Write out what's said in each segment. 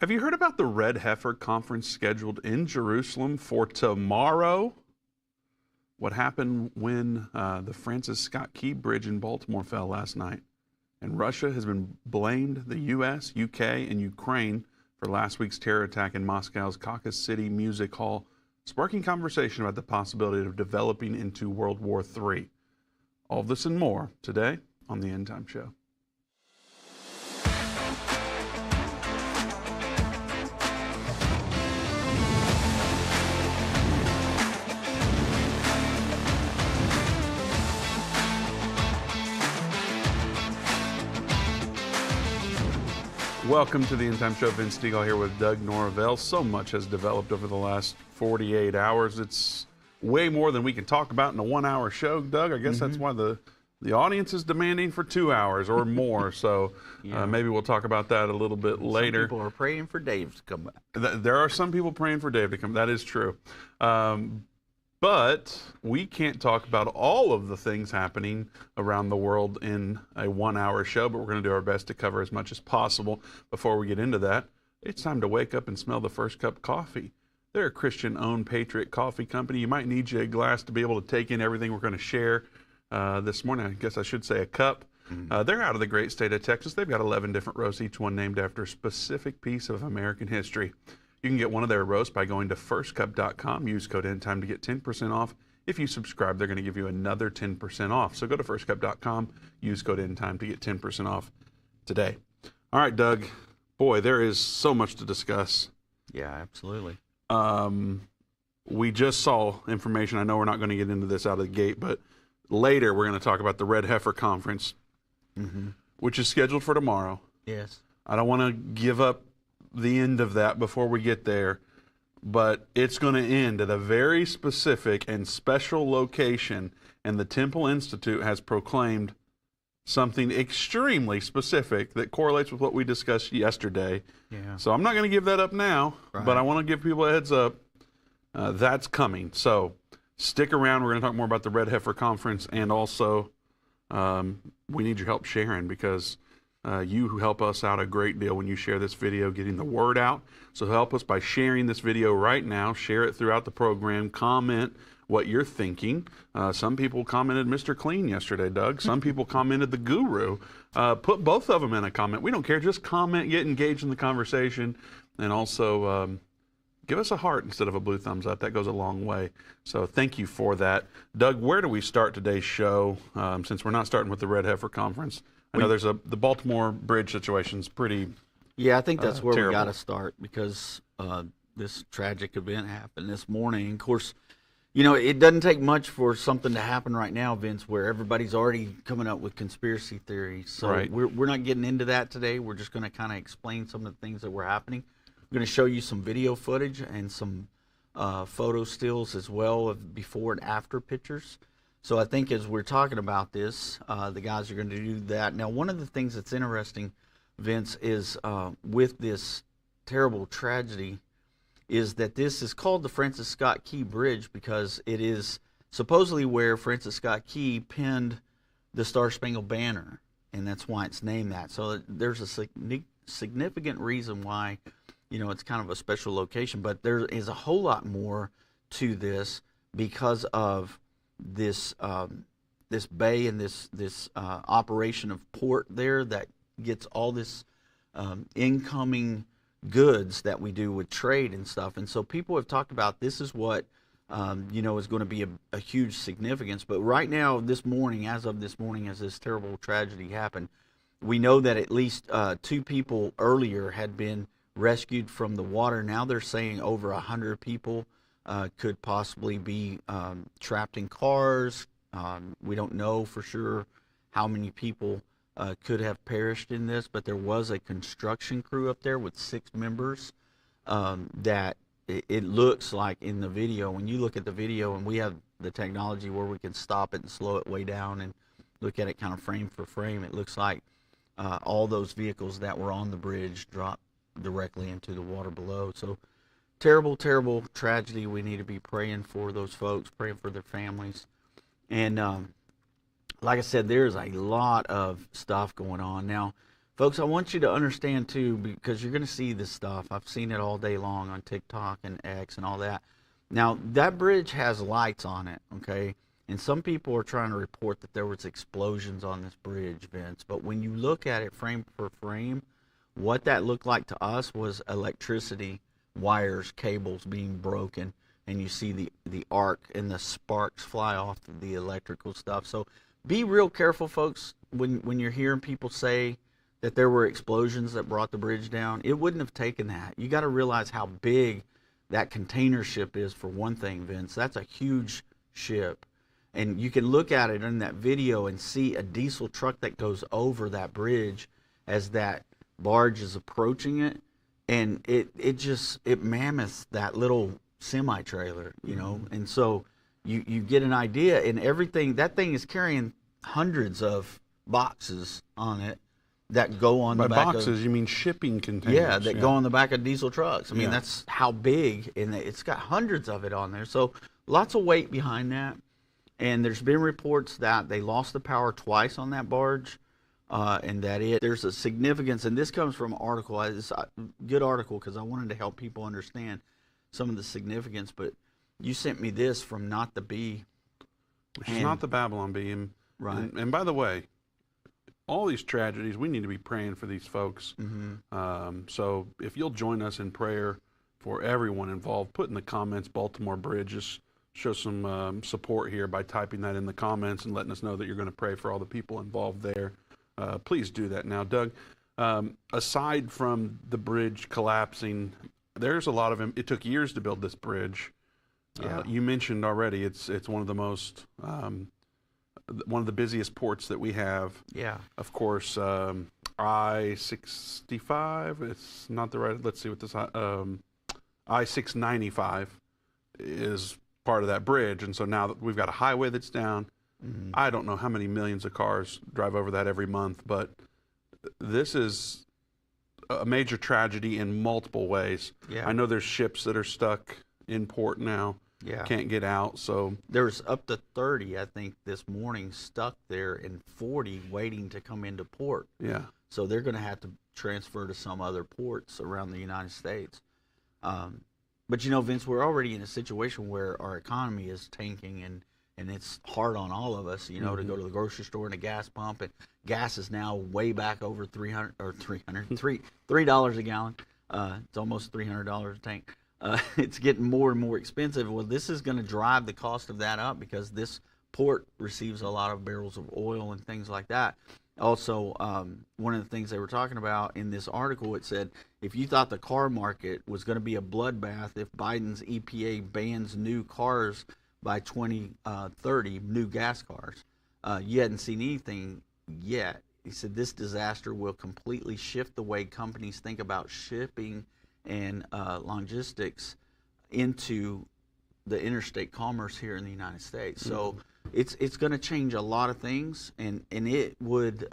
Have you heard about the Red Heifer Conference scheduled in Jerusalem for tomorrow? What happened when the Francis Scott Key Bridge in Baltimore fell last night? And Russia has been blamed the U.S., U.K., and Ukraine for last week's terror attack in Moscow's Crocus City Music Hall, sparking conversation about the possibility of developing into World War III. All of this and more today on the Endtime Show. Welcome to the Endtime Show. Vince Stegall here with Doug Norvell. So much has developed over the last 48 hours. It's way more than we can talk about in a 1-hour show, Doug. I guess that's why the audience is demanding for 2 hours or more. So maybe we'll talk about that a little bit later. Some people are praying for Dave to come back. There are some people praying for Dave to come. That is true. But we can't talk about all of the things happening around the world in a 1-hour show, but we're going to do our best to cover as much as possible. Before we get into that, it's time to wake up and smell the first cup of coffee. They're a Christian-owned Patriot coffee company. You might need you a glass to be able to take in everything we're going to share this morning. I guess I should say a cup. They're out of the great state of Texas. They've got 11 different roasts, each one named after a specific piece of American history. You can get one of their roasts by going to firstcup.com. Use code ENDTIME to get 10% off. If you subscribe, they're going to give you another 10% off. So go to firstcup.com. Use code ENDTIME to get 10% off today. All right, Doug. Boy, there is so much to discuss. Yeah, absolutely. We just saw information. I know we're not going to get into this out of the gate, but later we're going to talk about the Red Heifer Conference, which is scheduled for tomorrow. Yes. I don't want to give up the end of that before we get there, but it's going to end at a very specific and special location, and the Temple Institute has proclaimed something extremely specific that correlates with what we discussed yesterday. Yeah. So I'm not going to give that up now, but I want to give people a heads up. That's coming. So stick around. We're going to talk more about the Red Heifer Conference, and also we need your help sharing, because you help us out a great deal when you share this video, getting the word out. So help us by sharing this video right now. Share it throughout the program. Comment what you're thinking. Some people commented Mr. Clean yesterday, Doug. Some people commented the Guru. Put both of them in a comment. We don't care. Just comment, get engaged in the conversation, and also give us a heart instead of a blue thumbs up. That goes a long way. So thank you for that. Doug, where do we start today's show, since we're not starting with the Red Heifer Conference? I know there's the Baltimore bridge situation's pretty Yeah, I think that's where terrible. we got to start, because this tragic event happened this morning. Of course, you know, it doesn't take much for something to happen right now, Vince, where everybody's already coming up with conspiracy theories. So Right. we're not getting into that today. We're just going to kind of explain some of the things that were happening. We're going to show you some video footage and some photo stills as well of before and after pictures. So I think as we're talking about this, the guys are going to do that. Now, one of the things that's interesting, Vince, is with this terrible tragedy, is that this is called the Francis Scott Key Bridge because it is supposedly where Francis Scott Key penned the Star Spangled Banner, and that's why it's named that. So there's a significant reason why, you know, it's kind of a special location, but there is a whole lot more to this because of this this bay and this operation of port there that gets all this incoming goods that we do with trade and stuff. And so people have talked about this is what you know, is going to be a huge significance. But right now, this morning, as of this morning, as this terrible tragedy happened, we know that at least 2 people earlier had been rescued from the water. Now they're saying over 100 people could possibly be trapped in cars. We don't know for sure how many people could have perished in this, but there was a construction crew up there with 6 members that it looks like in the video. When you look at the video, and we have the technology where we can stop it and slow it way down and look at it kind of frame for frame, it looks like all those vehicles that were on the bridge dropped directly into the water below. So terrible, terrible tragedy. We need to be praying for those folks, praying for their families. And like I said, there's a lot of stuff going on. Now, Folks, I want you to understand too, because you're going to see this stuff. I've seen it all day long on TikTok and X and all that. Now, that bridge has lights on it, okay? And some people are trying to report that there was explosions on this bridge, Vince. But when you look at it frame for frame, what that looked like to us was electricity wires, cables being broken, and you see the arc and the sparks fly off of the electrical stuff. So be real careful, folks, when you're hearing people say that there were explosions that brought the bridge down. It wouldn't have taken that. You got to realize how big that container ship is, for one thing, Vince. That's a huge ship. And you can look at it in that video and see a diesel truck that goes over that bridge as that barge is approaching it. And it mammoths that little semi-trailer, you know. And so you get an idea, and everything, that thing is carrying hundreds of boxes on it that go on the back By boxes, you mean shipping containers. Yeah, that go on the back of diesel trucks. I mean, that's how big, and it's got hundreds of it on there. So lots of weight behind that. And there's been reports that they lost the power twice on that barge, and that there's a significance, and this comes from an article. It's a good article because I wanted to help people understand some of the significance. But you sent me this from Not the Bee. Which is not the Babylon Bee. Right. And by the way, all these tragedies, we need to be praying for these folks. So if you'll join us in prayer for everyone involved, put in the comments Baltimore Bridge. Just show some support here by typing that in the comments and letting us know that you're going to pray for all the people involved there. Please do that now. Doug, aside from the bridge collapsing, there's a lot of it took years to build this bridge. You mentioned already it's one of the most one of the busiest ports that we have. Yeah. Of course, I-65. It's not the right. Let's see what this. I-695 is part of that bridge, and so now that we've got a highway that's down, I don't know how many millions of cars drive over that every month, but this is a major tragedy in multiple ways. Yeah. I know there's ships that are stuck in port now. Yeah. Can't get out. So there's up to 30, I think, this morning stuck there, and 40 waiting to come into port. Yeah. So they're going to have to transfer to some other ports around the United States. But you know, Vince, we're already in a situation where our economy is tanking, and it's hard on all of us, you know, to go to the grocery store and a gas pump, and gas is now way back over $3 a gallon. It's almost $300 a tank. It's getting more and more expensive. Well, this is going to drive the cost of that up because this port receives a lot of barrels of oil and things like that. Also, one of the things they were talking about in this article, it said, if you thought the car market was going to be a bloodbath if Biden's EPA bans new cars by 2030, new gas cars, you hadn't seen anything yet. He said this disaster will completely shift the way companies think about shipping and logistics into the interstate commerce here in the United States. So it's going to change a lot of things, and it would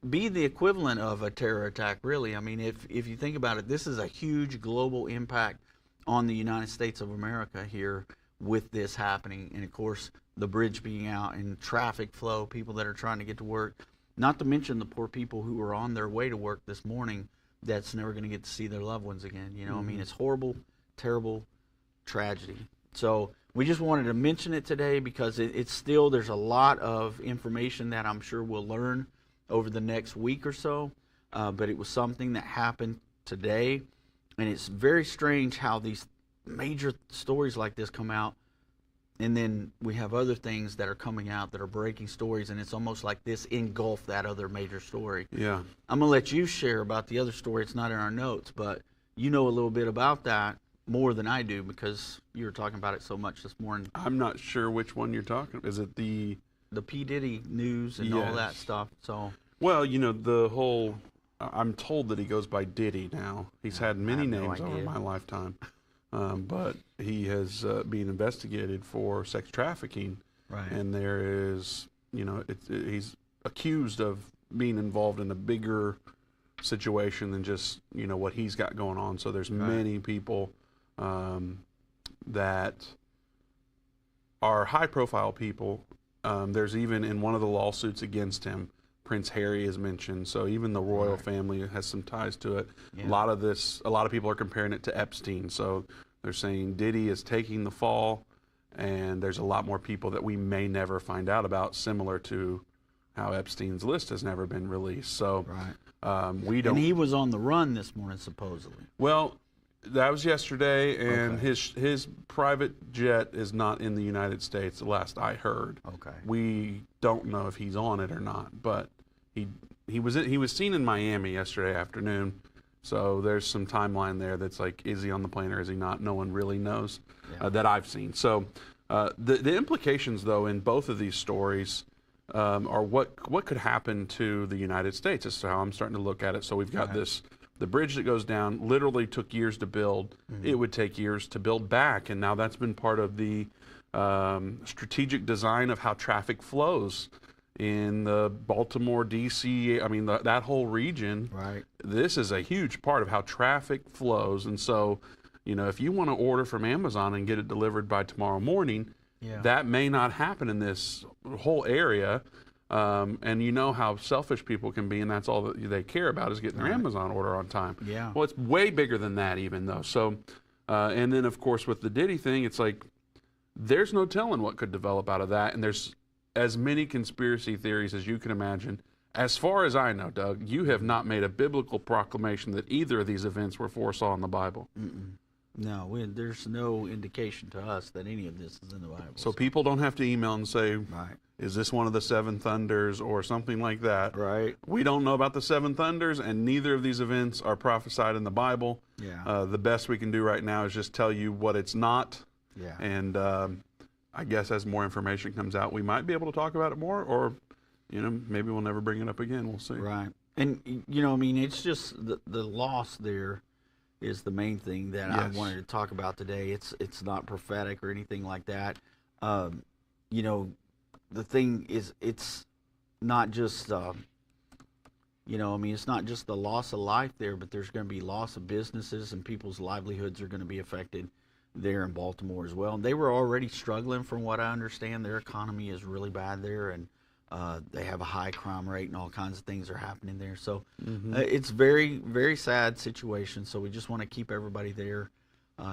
be the equivalent of a terror attack, really. I mean, if you think about it, this is a huge global impact on the United States of America here with this happening, and of course the bridge being out and traffic flow, people that are trying to get to work, not to mention the poor people who are on their way to work this morning that's never going to get to see their loved ones again. You know, I mean, it's horrible, terrible tragedy. So we just wanted to mention it today because it's still, there's a lot of information that I'm sure we'll learn over the next week or so, but it was something that happened today, and it's very strange how these major stories like this come out, and then we have other things that are coming out that are breaking stories, and it's almost like this engulfed that other major story. Yeah. I'm going to let you share about the other story. It's not in our notes, but you know a little bit about that more than I do because you were talking about it so much this morning. I'm not sure which one you're talking about. Is it the P. Diddy news and all that stuff? So, well, you know, the whole, I'm told that he goes by Diddy now. He's had many names over my lifetime. But he has been investigated for sex trafficking, right? And there is, you know, he's accused of being involved in a bigger situation than just, you know, what he's got going on. So there's many people that are high-profile people. There's even in one of the lawsuits against him, Prince Harry is mentioned. So even the royal family has some ties to it. Yeah. A lot of people are comparing it to Epstein. So they're saying Diddy is taking the fall, and there's a lot more people that we may never find out about, similar to how Epstein's list has never been released. So we don't. And he was on the run this morning, supposedly. Well, that was yesterday, and his private jet is not in the United States, the last I heard. Okay. We don't know if he's on it or not, but he was seen in Miami yesterday afternoon. So there's some timeline there that's like, is he on the plane or is he not? No one really knows that I've seen. So the implications, though, in both of these stories are what could happen to the United States. As to how I'm starting to look at it. So we've got the bridge that goes down literally took years to build. It would take years to build back, and now that's been part of the strategic design of how traffic flows in the Baltimore, D.C., I mean, that whole region. Right. This is a huge part of how traffic flows. And so, if you want to order from Amazon and get it delivered by tomorrow morning, that may not happen in this whole area. And you know how selfish people can be, and that's all that they care about is getting their Amazon order on time. Yeah. Well, it's way bigger than that even, though. So, and then, of course, with the Diddy thing, it's like there's no telling what could develop out of that. And there's as many conspiracy theories as you can imagine. As far as I know, Doug, you have not made a biblical proclamation that either of these events were foresaw in the Bible. No, there's no indication to us that any of this is in the Bible. So people don't have to email and say, is this one of the seven thunders or something like that? Right. We don't know about the seven thunders, and neither of these events are prophesied in the Bible. Yeah. The best we can do right now is just tell you what it's not. Yeah. And I guess as more information comes out, we might be able to talk about it more, or, maybe we'll never bring it up again. We'll see. Right. And, I mean, it's just the loss there is the main thing that I wanted to talk about today. It's not prophetic or anything like that. The thing is, it's not just, I mean, it's not just the loss of life there, but there's going to be loss of businesses, and people's livelihoods are going to be affected there in Baltimore as well. And they were already struggling, from what I understand. Their economy is really bad there, and they have a high crime rate, and all kinds of things are happening there. So it's very, very sad situation. So we just want to keep everybody there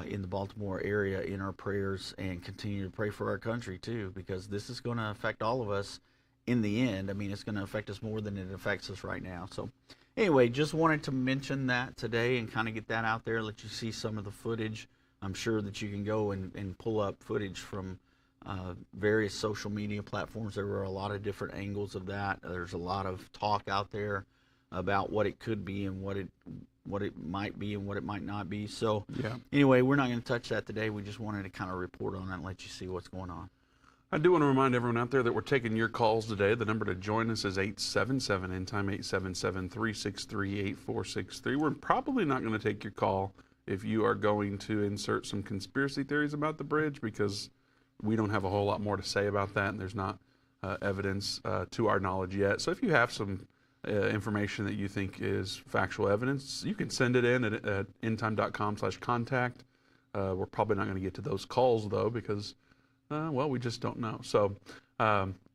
in the Baltimore area in our prayers, and continue to pray for our country too, because this is going to affect all of us in the end. I mean, it's going to affect us more than it affects us right now. So anyway, just wanted to mention that today and kind of get that out there, let you see some of the footage. I'm sure that you can go and pull up footage from various social media platforms. There were a lot of different angles of that. There's a lot of talk out there about what it could be and what it might be and what it might not be. So anyway, we're not going to touch that today. We just wanted to kind of report on it and let you see what's going on. I do want to remind everyone out there that we're taking your calls today. The number to join us is 877 Endtime, 877-363-8463. We're probably not going to take your call if you are going to insert some conspiracy theories about the bridge, because we don't have a whole lot more to say about that, and there's not evidence to our knowledge yet. So if you have some information that you think is factual evidence, you can send it in at endtime.com/contact. We're probably not going to get to those calls, though, because, we just don't know. So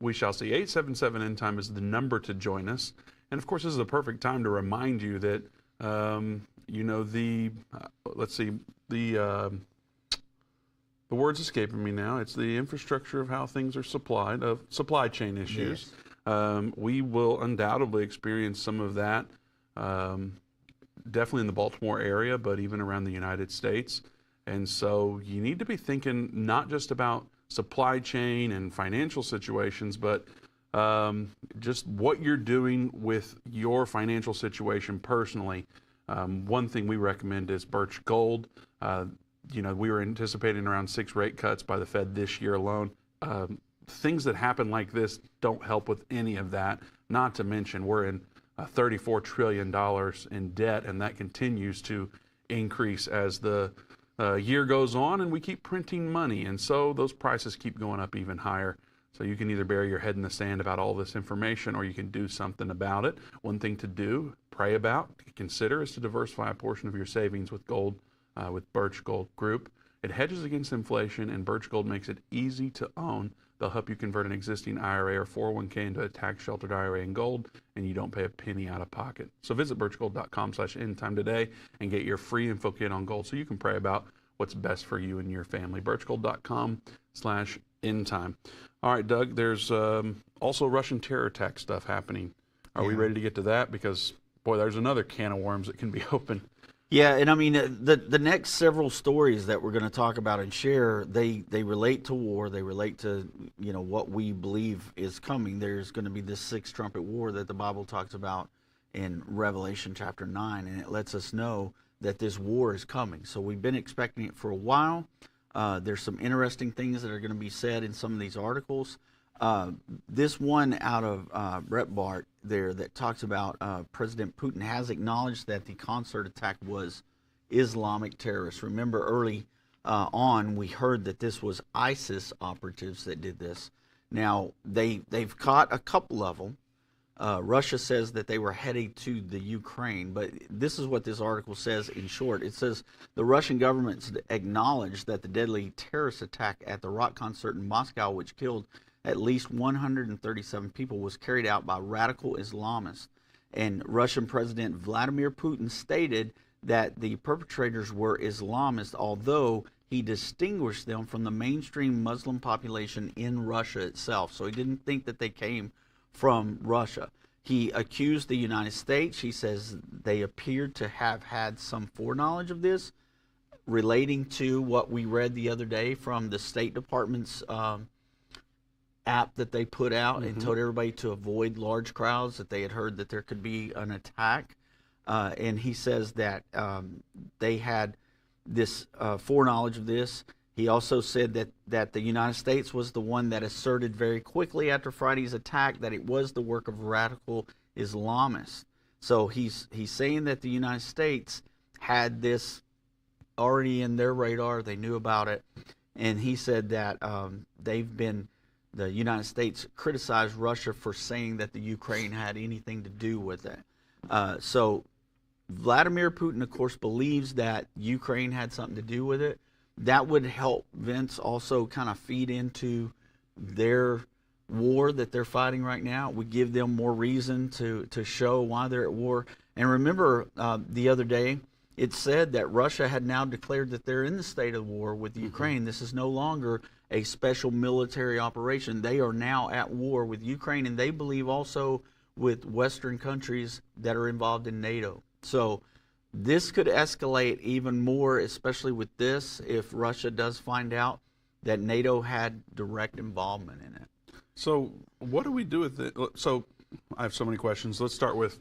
we shall see. 877-Endtime is the number to join us. And, of course, this is the perfect time to remind you that the word's escaping me now. It's the infrastructure of how things are supplied, of supply chain issues. Yes. We will undoubtedly experience some of that, definitely in the Baltimore area, but even around the United States. And so you need to be thinking not just about supply chain and financial situations, but just what you're doing with your financial situation personally. One thing we recommend is Birch Gold. We were anticipating around 6 rate cuts by the Fed this year alone. Things that happen like this don't help with any of that. Not to mention, we're in $34 trillion in debt, and that continues to increase as the year goes on, and we keep printing money. And so those prices keep going up even higher. So you can either bury your head in the sand about all this information, or you can do something about it. One thing to do, pray about, consider, is to diversify a portion of your savings with gold, with Birch Gold Group. It hedges against inflation, and Birch Gold makes it easy to own They'll help you convert an existing IRA or 401k into a tax-sheltered IRA in gold, and you don't pay a penny out of pocket. So visit birchgold.com/endtime today and get your free info kit on gold so you can pray about what's best for you and your family. birchgold.com/endtime. All right, Doug, there's also Russian terror attack stuff happening. Are we ready to get to that? Because, boy, there's another can of worms that can be opened. Yeah, and I mean, the next several stories that we're going to talk about and share, they relate to war. They relate to, what we believe is coming. There's going to be this sixth trumpet war that the Bible talks about in Revelation chapter 9, and it lets us know that this war is coming. So we've been expecting it for a while. There's some interesting things that are going to be said in some of these articles. This one out of Breitbart there that talks about President Putin has acknowledged that the concert attack was Islamic terrorists. Remember early on we heard that this was ISIS operatives that did this. Now they've caught a couple of them. Russia says that they were heading to the Ukraine, but this is what this article says in short. It says the Russian government acknowledged that the deadly terrorist attack at the rock concert in Moscow, which killed at least 137 people, was carried out by radical Islamists. And Russian President Vladimir Putin stated that the perpetrators were Islamists, although he distinguished them from the mainstream Muslim population in Russia itself. So he didn't think that they came from Russia. He accused the United States. He says they appeared to have had some foreknowledge of this, relating to what we read the other day from the State Department's app that they put out and told everybody to avoid large crowds, that they had heard that there could be an attack. And he says that they had this foreknowledge of this. He also said that the United States was the one that asserted very quickly after Friday's attack that it was the work of radical Islamists. So he's saying that the United States had this already in their radar. They knew about it. And he said that the United States criticized Russia for saying that the Ukraine had anything to do with it. So Vladimir Putin, of course, believes that Ukraine had something to do with it. That would help Vince also kind of feed into their war that they're fighting right now. We give them more reason to show why they're at war. And remember, the other day, it said that Russia had now declared that they're in the state of war with Ukraine. This is no longer a special military operation. They are now at war with Ukraine, and they believe also with Western countries that are involved in NATO. So this could escalate even more, especially with this, if Russia does find out that NATO had direct involvement in it. So what do we do with it? So I have so many questions. Let's start with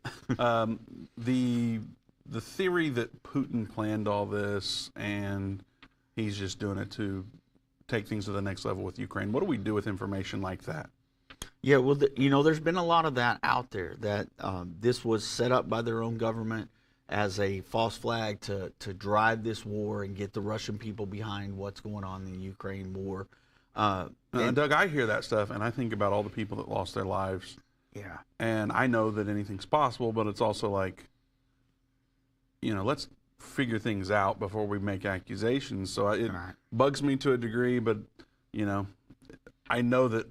the theory that Putin planned all this and he's just doing it to take things to the next level with Ukraine. What do we do with information like that? Yeah, well, there's been a lot of that out there, that this was set up by their own government as a false flag to drive this war and get the Russian people behind what's going on in the Ukraine war. And Doug, I hear that stuff, and I think about all the people that lost their lives. Yeah. And I know that anything's possible, but it's also like, let's figure things out before we make accusations. So it bugs me to a degree, but, I know that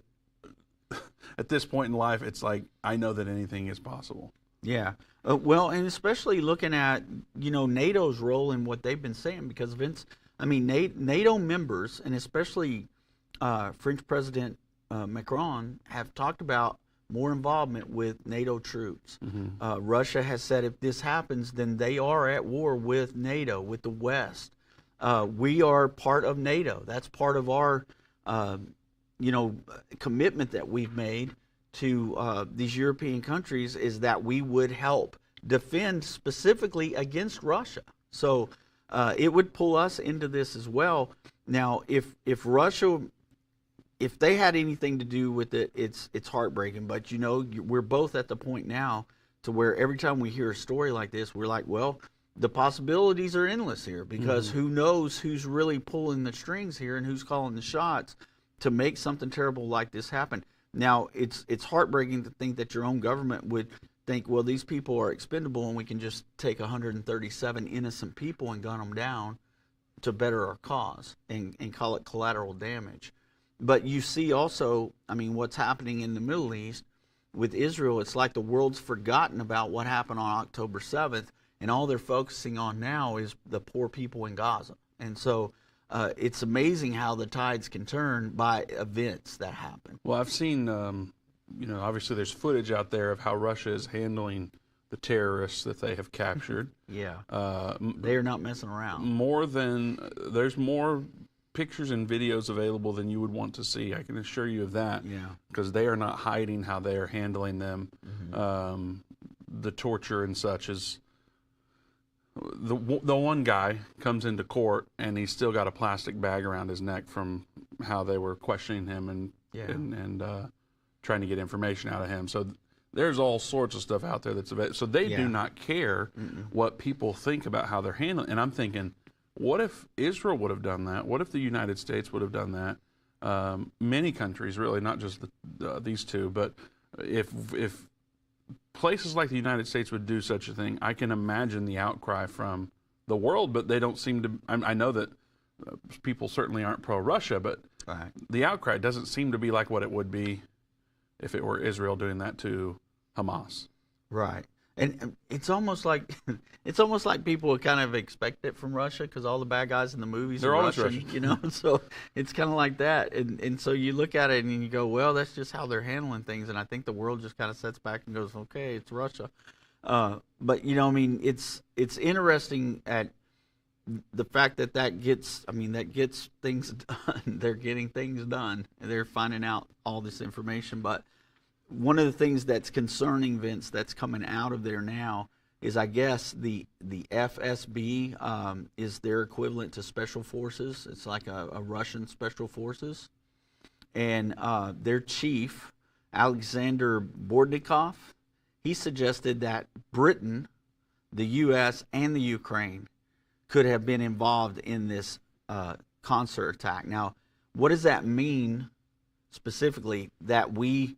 at this point in life, it's like, I know that anything is possible. Yeah. Well, and especially looking at, NATO's role in what they've been saying, because NATO members, and especially French President Macron, have talked about more involvement with NATO troops. Russia has said if this happens, then they are at war with NATO, with the West. We are part of NATO. That's part of our, commitment that we've made to these European countries, is that we would help defend specifically against Russia. So it would pull us into this as well. Now, if Russia, if they had anything to do with it, it's heartbreaking. But we're both at the point now to where every time we hear a story like this, we're like, well, the possibilities are endless here, because who knows who's really pulling the strings here and who's calling the shots to make something terrible like this happen. Now, it's heartbreaking to think that your own government would think, well, these people are expendable and we can just take 137 innocent people and gun them down to better our cause and call it collateral damage. But you see also, I mean, what's happening in the Middle East with Israel. It's like the world's forgotten about what happened on October 7th, and all they're focusing on now is the poor people in Gaza. And so it's amazing how the tides can turn by events that happen. Well, I've seen, obviously there's footage out there of how Russia is handling the terrorists that they have captured. Yeah. They're not messing around. There's more pictures and videos available than you would want to see. I can assure you of that. Yeah. Because they are not hiding how they are handling them. Mm-hmm. The torture and such is... The one guy comes into court and he's still got a plastic bag around his neck from how they were questioning him and trying to get information out of him. So there's all sorts of stuff out there that's available. So they do not care what people think about how they're handling. And I'm thinking, what if Israel would have done that? What if the United States would have done that? Many countries, really, not just these two, but if places like the United States would do such a thing, I can imagine the outcry from the world, but they don't seem to. I know that people certainly aren't pro-Russia, but the outcry doesn't seem to be like what it would be if it were Israel doing that to Hamas. Right. And it's almost like people would kind of expect it from Russia because all the bad guys in the movies are Russian, So it's kind of like that. And so you look at it and you go, well, that's just how they're handling things. And I think the world just kind of sets back and goes, okay, it's Russia. But it's interesting at the fact that gets things done. They're getting things done. And they're finding out all this information, but one of the things that's concerning, Vince, that's coming out of there now is, I guess, the FSB is their equivalent to Special Forces. It's like a Russian Special Forces. And their chief, Alexander Bordnikov, he suggested that Britain, the U.S., and the Ukraine could have been involved in this concert attack. Now, what does that mean specifically? That we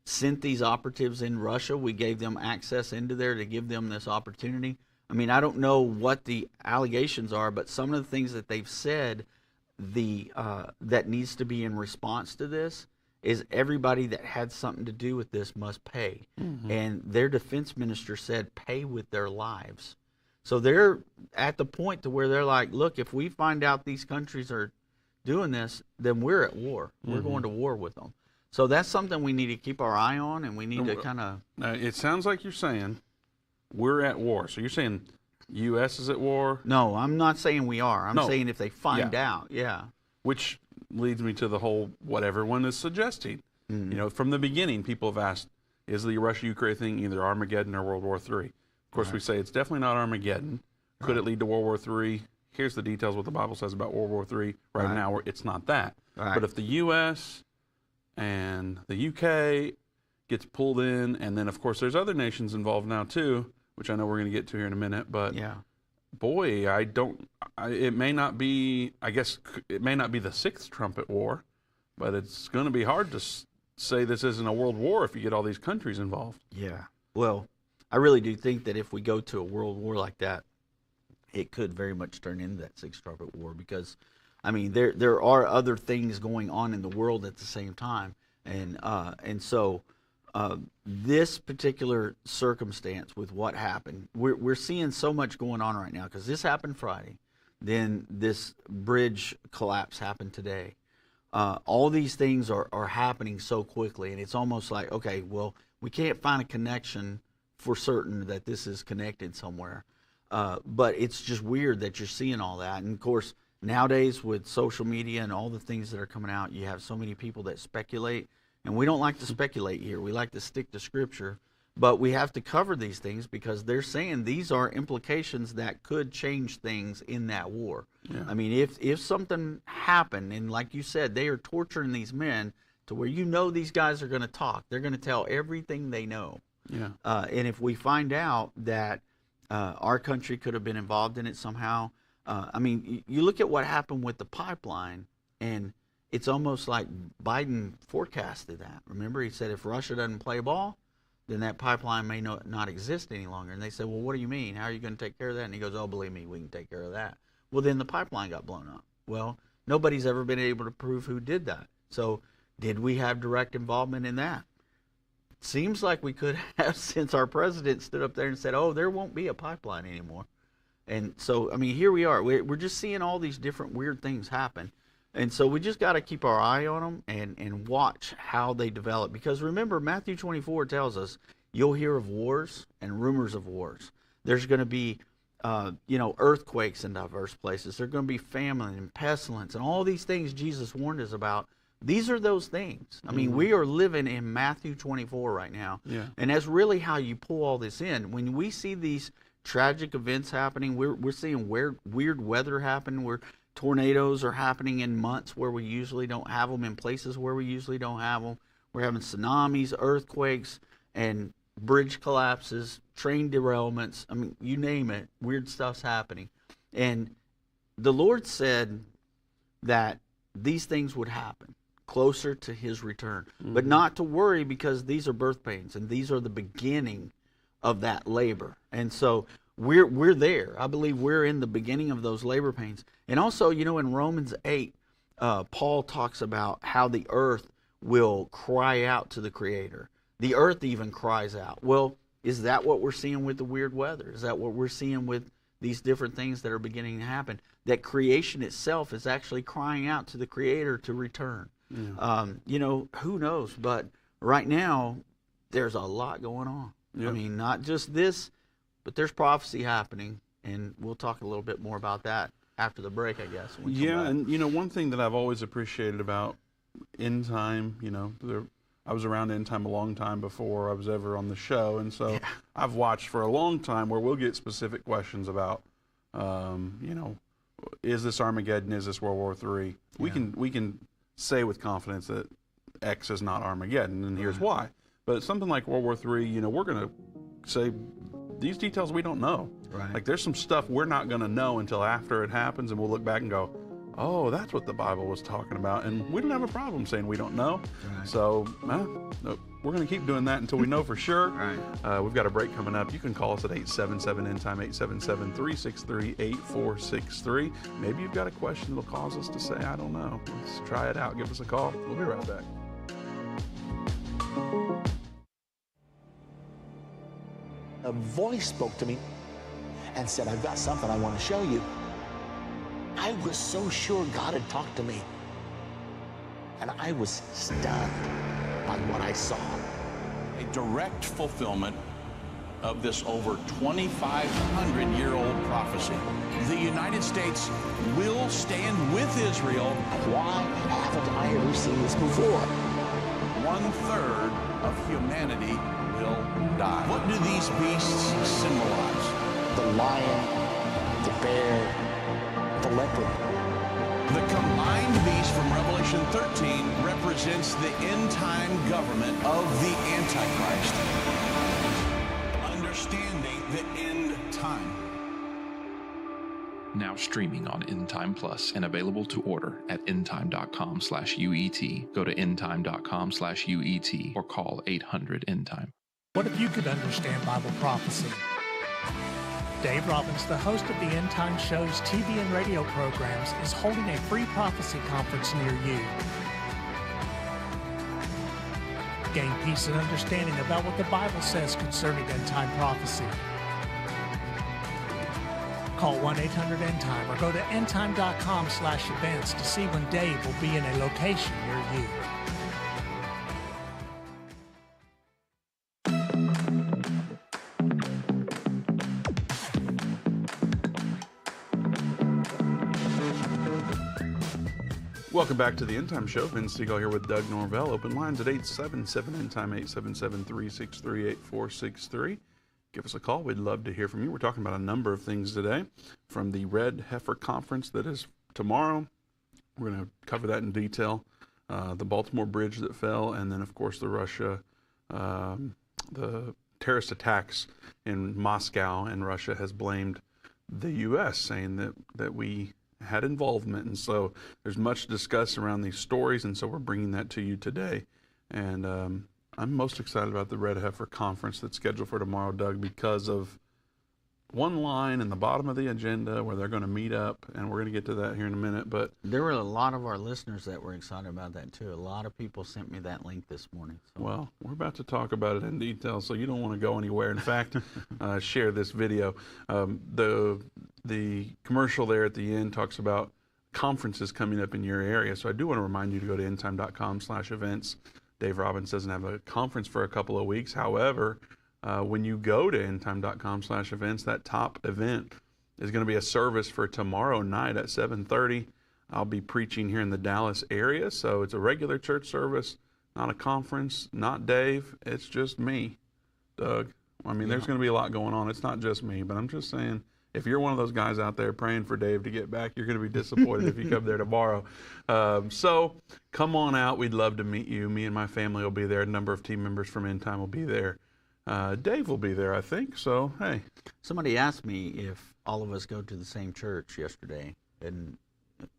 sent these operatives in Russia, we gave them access into there to give them this opportunity. I mean, I don't know what the allegations are, but some of the things that they've said that needs to be in response to this is everybody that had something to do with this must pay. Mm-hmm. And their defense minister said pay with their lives. So they're at the point to where they're like, look, if we find out these countries are doing this, then we're at war. Mm-hmm. We're going to war with them. So that's something we need to keep our eye on, and we need to kind of... It sounds like you're saying we're at war. So you're saying U.S. is at war? No, I'm not saying we are. I'm saying if they find out, Which leads me to the whole what everyone is suggesting. Mm-hmm. From the beginning, people have asked, is the Russia-Ukraine thing either Armageddon or World War III? Of course, we say it's definitely not Armageddon. Could it lead to World War III? Here's the details what the Bible says about World War III. Right now, it's not that. Right. But if the U.S. and the UK gets pulled in, and then, of course, there's other nations involved now, too, which I know we're going to get to here in a minute. But, boy, it may not be, I guess, it may not be the sixth trumpet war, but it's going to be hard to say this isn't a world war if you get all these countries involved. Yeah. Well, I really do think that if we go to a world war like that, it could very much turn into that sixth trumpet war because, I mean, there are other things going on in the world at the same time, and so this particular circumstance with what happened, we're seeing so much going on right now because this happened Friday, then this bridge collapse happened today. All these things are happening so quickly, and it's almost like, okay, well, we can't find a connection for certain that this is connected somewhere, but it's just weird that you're seeing all that, and of course. Nowadays, with social media and all the things that are coming out, you have so many people that speculate, and we don't like to speculate here. We like to stick to Scripture, but we have to cover these things because they're saying these are implications that could change things in that war. Yeah. I mean, if something happened, and like you said, they are torturing these men to where these guys are going to talk. They're going to tell everything they know. Yeah. And if we find out that our country could have been involved in it somehow, I mean, you look at what happened with the pipeline, and it's almost like Biden forecasted that. Remember, he said if Russia doesn't play ball, then that pipeline may not exist any longer. And they said, well, what do you mean? How are you going to take care of that? And he goes, oh, believe me, we can take care of that. Well, then the pipeline got blown up. Well, nobody's ever been able to prove who did that. So did we have direct involvement in that? Seems like we could have, since our president stood up there and said, oh, there won't be a pipeline anymore. And so, I mean, here we are. We're just seeing all these different weird things happen. And so we just got to keep our eye on them and watch how they develop. Because remember, Matthew 24 tells us you'll hear of wars and rumors of wars. There's going to be, earthquakes in diverse places. There's going to be famine and pestilence and all these things Jesus warned us about. These are those things. I mean, we are living in Matthew 24 right now. Yeah. And that's really how you pull all this in. When we see these tragic events happening, we're seeing weird weather happen, where tornadoes are happening in months where we usually don't have them, in places where we usually don't have them. We're having tsunamis, earthquakes, and bridge collapses, train derailments. I mean, you name it, weird stuff's happening. And the Lord said that these things would happen closer to his return, but not to worry, because these are birth pains and these are the beginning of that labor. And so we're there. I believe we're in the beginning of those labor pains. And also, in Romans 8, Paul talks about how the earth will cry out to the Creator. The earth even cries out. Well, is that what we're seeing with the weird weather? Is that what we're seeing with these different things that are beginning to happen? That creation itself is actually crying out to the Creator to return. Yeah. Who knows? But right now, there's a lot going on. Yep. I mean, not just this, but there's prophecy happening, and we'll talk a little bit more about that after the break, I guess. Yeah, and one thing that I've always appreciated about End Time, I was around End Time a long time before I was ever on the show, and so I've watched for a long time where we'll get specific questions about, is this Armageddon? Is this World War III? We can say with confidence that X is not Armageddon, and here's why. But something like World War III, we're going to say these details we don't know. Right. Like, there's some stuff we're not going to know until after it happens, and we'll look back and go, oh, that's what the Bible was talking about. And we don't have a problem saying we don't know. Right. So we're going to keep doing that until we know for sure. Right. We've got a break coming up. You can call us at 877-END-TIME, 877-363-8463. Maybe you've got a question that'll cause us to say, I don't know. Let's try it out. Give us a call. We'll be right back. A voice spoke to me and said, I've got something I want to show you. I was so sure God had talked to me, and I was stunned by what I saw. A direct fulfillment of this over 2,500-year-old prophecy. The United States will stand with Israel. Why haven't I ever seen this before? 1/3 of humanity will die. What do these beasts symbolize? The lion, the bear, the leopard. The combined beast from Revelation 13 represents the end-time government of the Antichrist. Understanding the end time. Now streaming on Endtime Plus and available to order at endtime.com/UET. Go to endtime.com/UET or call 800-ENDTIME. What if you could understand Bible prophecy? Dave Robbins, the host of the Endtime Show's TV and radio programs, is holding a free prophecy conference near you. Gain peace and understanding about what the Bible says concerning end-time prophecy. Call 1-800-END-TIME or go to endtime.com/events to see when Dave will be in a location near you. Welcome back to the Endtime Show. Vince Seagal here with Doug Norvell. Open lines at 877-END-TIME, 877-363-8463. Give us a call. We'd love to hear from you. We're talking about a number of things today, from the Red Heifer Conference that is tomorrow. We're going to cover that in detail. The Baltimore bridge that fell, and then, of course, the terrorist attacks in Moscow, and Russia has blamed the U.S., saying that we had involvement. And so there's much to discuss around these stories, and so we're bringing that to you today. And I'm most excited about the Red Heifer Conference that's scheduled for tomorrow, Doug, because of one line in the bottom of the agenda where they're going to meet up, and we're going to get to that here in a minute. But there were a lot of our listeners that were excited about that too. A lot of people sent me that link this morning. So. Well, we're about to talk about it in detail, so you don't want to go anywhere. In fact, share this video. The commercial there at the end talks about conferences coming up in your area. So I do want to remind you to go to endtime.com/events. Dave Robbins doesn't have a conference for a couple of weeks. However, when you go to endtime.com/events, that top event is going to be a service for tomorrow night at 7:30. I'll be preaching here in the Dallas area, so it's a regular church service, not a conference, not Dave. It's just me, Doug. I mean, there's going to be a lot going on. It's not just me, but I'm just saying, if you're one of those guys out there praying for Dave to get back, you're going to be disappointed if you come there tomorrow. So come on out. We'd love to meet you. Me and my family will be there. A number of team members from Endtime will be there. Dave will be there, I think. So, hey. Somebody asked me if all of us go to the same church yesterday, and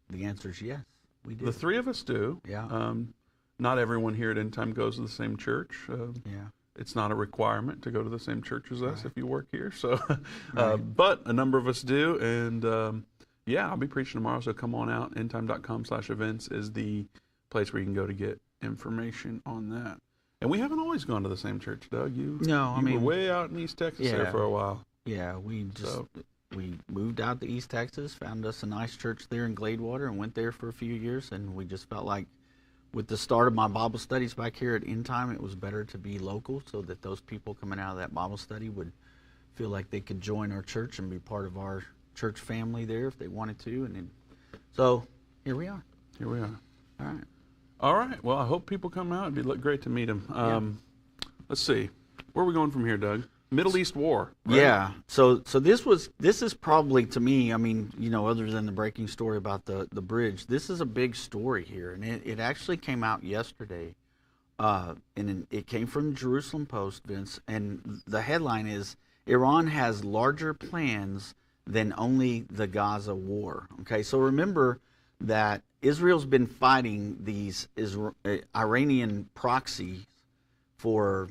the answer is yes, we do. The three of us do. Yeah. Not everyone here at Endtime goes to the same church. Yeah. It's not a requirement to go to the same church as us if you work here. So, but a number of us do. And yeah, I'll be preaching tomorrow. So come on out. Endtime.com/events is the place where you can go to get information on that. And we haven't always gone to the same church, Doug. You were way out in East Texas there for a while. Yeah, we moved out to East Texas, found us a nice church there in Gladewater, and went there for a few years. And we just felt like, with the start of my Bible studies back here at Endtime, it was better to be local so that those people coming out of that Bible study would feel like they could join our church and be part of our church family there if they wanted to. And then, so here we are. Here we are. All right. All right. Well, I hope people come out. It'd be great to meet them. Let's see. Where are we going from here, Doug? Middle East War. Right? Yeah. So this is probably, to me, I mean, other than the breaking story about the bridge, this is a big story here, and it actually came out yesterday, and it came from the Jerusalem Post, Vince, and the headline is, Iran has larger plans than only the Gaza war. Okay, so remember that Israel's been fighting these Iranian proxies for,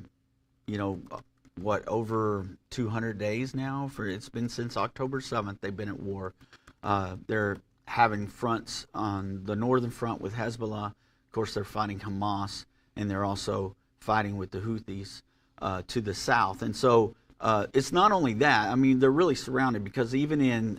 over 200 days now? It's been since October 7th they've been at war. They're having fronts on the northern front with Hezbollah. Of course, they're fighting Hamas, and they're also fighting with the Houthis to the south. And so it's not only that. I mean, they're really surrounded, because even in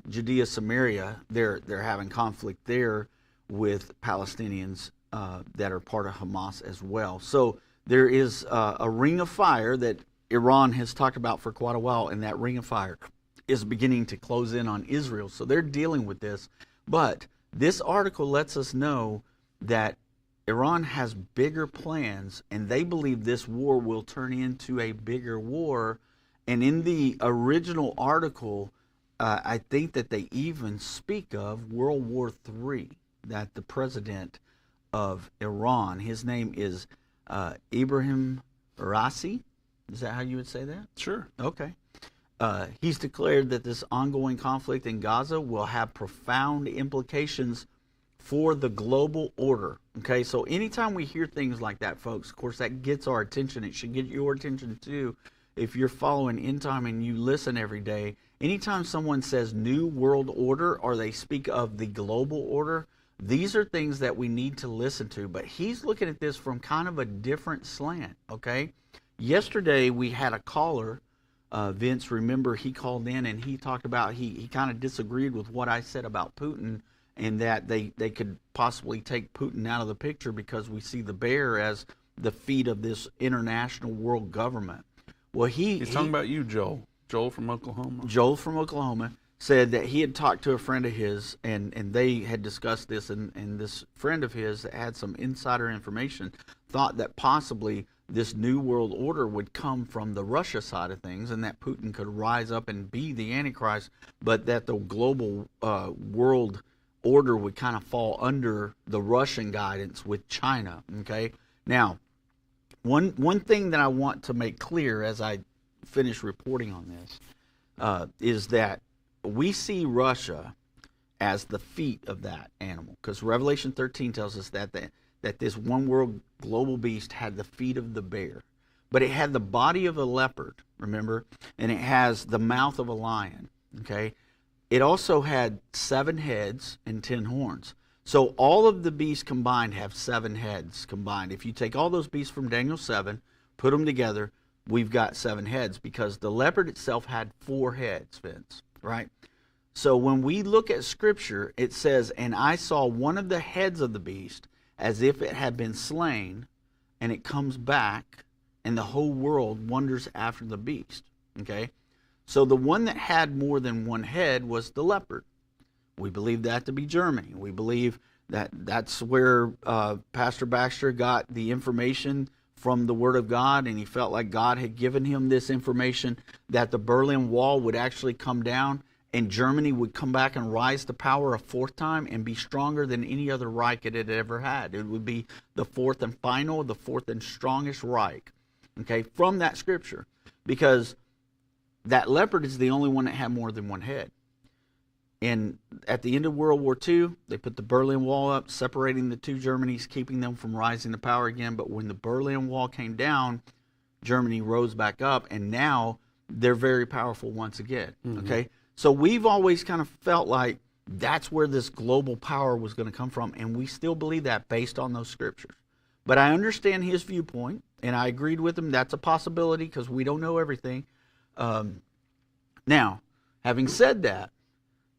Judea, Samaria, they're having conflict there with Palestinians that are part of Hamas as well. So there is a ring of fire that Iran has talked about for quite a while, and that ring of fire is beginning to close in on Israel. So they're dealing with this. But this article lets us know that Iran has bigger plans, and they believe this war will turn into a bigger war. And in the original article, I think that they even speak of World War III, that the president of Iran, his name is Ibrahim Raisi. Is that how you would say that? Sure. Okay. He's declared that this ongoing conflict in Gaza will have profound implications for the global order. Okay, so anytime we hear things like that, folks, of course, that gets our attention. It should get your attention too. If you're following Endtime and you listen every day, anytime someone says New World Order or they speak of the global order, these are things that we need to listen to. But he's looking at this from kind of a different slant, okay? Yesterday we had a caller, Vince, remember, he called in and he talked about, he kind of disagreed with what I said about Putin, and that they could possibly take Putin out of the picture because we see the bear as the feet of this international world government. Well, he's talking about you, Joel. Joel from Oklahoma. Joel from Oklahoma said that he had talked to a friend of his, and they had discussed this, and this friend of his that had some insider information thought that possibly this new world order would come from the Russia side of things, and that Putin could rise up and be the Antichrist, but that the global world order would kind of fall under the Russian guidance with China. Okay, now one thing that I want to make clear as I finish reporting on this is that we see Russia as the feet of that animal, because Revelation 13 tells us that this one world global beast had the feet of the bear. but it had the body of a leopard, remember? And it has the mouth of a lion, okay? It also had 7 heads and 10 horns. So all of the beasts combined have 7 heads combined. If you take all those beasts from Daniel 7, put them together, we've got 7 heads, because the leopard itself had 4 heads, Vince, right? So when we look at Scripture, it says, and I saw one of the heads of the beast as if it had been slain, and it comes back, and the whole world wonders after the beast, okay? So the one that had more than one head was the leopard. We believe that to be Germany. We believe that that's where Pastor Baxter got the information from the Word of God, and he felt like God had given him this information that the Berlin Wall would actually come down, and Germany would come back and rise to power a 4th time and be stronger than any other Reich it had ever had. It would be the 4th and final, the 4th and strongest Reich, okay, from that Scripture, because that leopard is the only one that had more than one head. And at the end of World War II, they put the Berlin Wall up, separating the 2 Germanys, keeping them from rising to power again. But when the Berlin Wall came down, Germany rose back up, and now they're very powerful once again, okay? So we've always kind of felt like that's where this global power was going to come from, and we still believe that based on those Scriptures. But I understand his viewpoint, and I agreed with him. That's a possibility because we don't know everything. Now, having said that,